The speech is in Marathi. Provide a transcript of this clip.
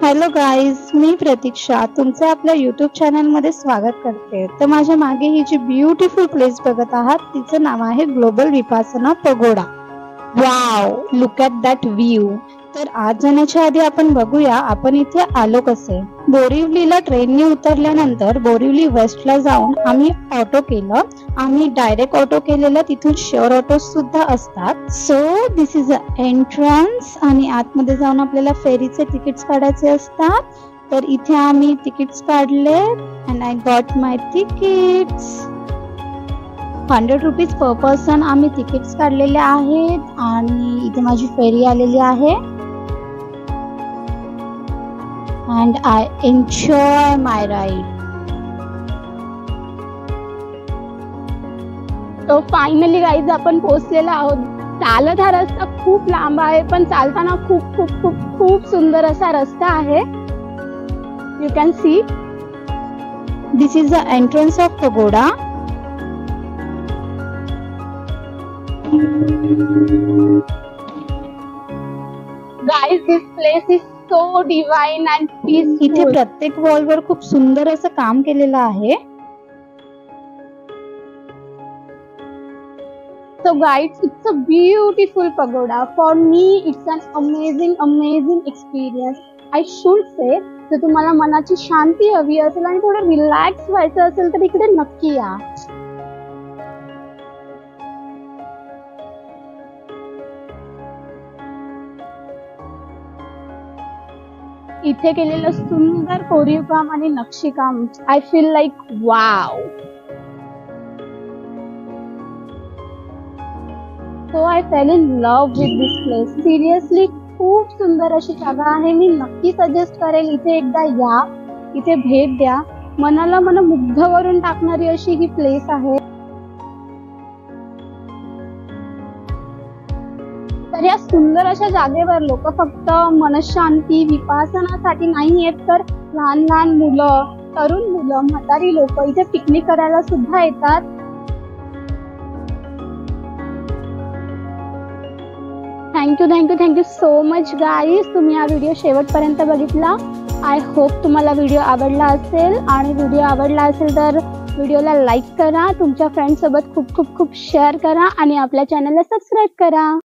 हॅलो गाईज, मी प्रतीक्षा तुमचे आपल्या यूट्यूब चॅनलमध्ये स्वागत करते। तर माझ्या मागे ही जी ब्युटिफुल प्लेस बघत आहात तिचं नाव आहे global Vipassana pagoda. Wow, look at that view. तर आज जाण्याच्या आधी आपण बघूया आपण इथे आलो कसे। बोरिवलीला ट्रेनने उतरल्यानंतर बोरिवली वेस्टला जाऊन आम्ही ऑटो केलं। आम्ही डायरेक्ट ऑटो केलेलं, तिथून शेअर ऑटो सुद्धा असतात। So this is a entrance आणि आतमध्ये जाऊन आपल्याला फेरीचे तिकीट्स काढायचे असतात। तर इथे आम्ही तिकीट्स काढले and I got my tickets. 100 rupees per person आम्ही तिकीट्स काढलेले आहेत आणि इथे माझी फेरी आलेली आहे and I enjoy my ride. तो फायनली गाईज आपण पोहोचलेलो आहोत। चालत हा रस्ता खूप लांब आहे, पण चालताना खूप खूप खूप खूप सुंदर असा रस्ता आहे। You can see this is the entrance of pagoda. Guys this place is so divine and peaceful. इथे प्रत्येक वॉलवर खूप सुंदर असं काम केलेलं आहे। So guys, it's a beautiful pagoda. For me, it's an amazing experience. I should say, जर तुम्हाला मनाची शांती हवी असेल आणि थोडं रिलॅक्स व्हायचं असेल तर इकडे नक्की या। इथे केलेलं सुंदर कोरीव काम आणि नक्षीकाम, I feel like wow. So I fell in love with this place. Seriously, खूप सुंदर अशी जागा आहे। मी नक्की सजेस्ट करेल इथे एकदा या, इथे भेट द्या। मनाला मुग्ध करून टाकणारी अशी ही प्लेस आहे। तर या सुंदर अशा जागेवर लोक फक्त मनशांती विपासनासाठी नाही येत, तर लहान लहान मुलं, तरुण मुलं, म्हातारी लोक इथे पिकनिक करायला सुद्धा येतात। थँक्यू सो मच गाईज, तुम्ही हा व्हिडिओ शेवटपर्यंत बघितला। आय होप तुम्हाला व्हिडिओ आवडला असेल, आणि व्हिडिओ आवडला असेल तर व्हिडिओला लाईक करा, तुमच्या फ्रेंड्स सोबत खूप खूप खूप शेअर करा आणि आपल्या चॅनलला सबस्क्राईब करा।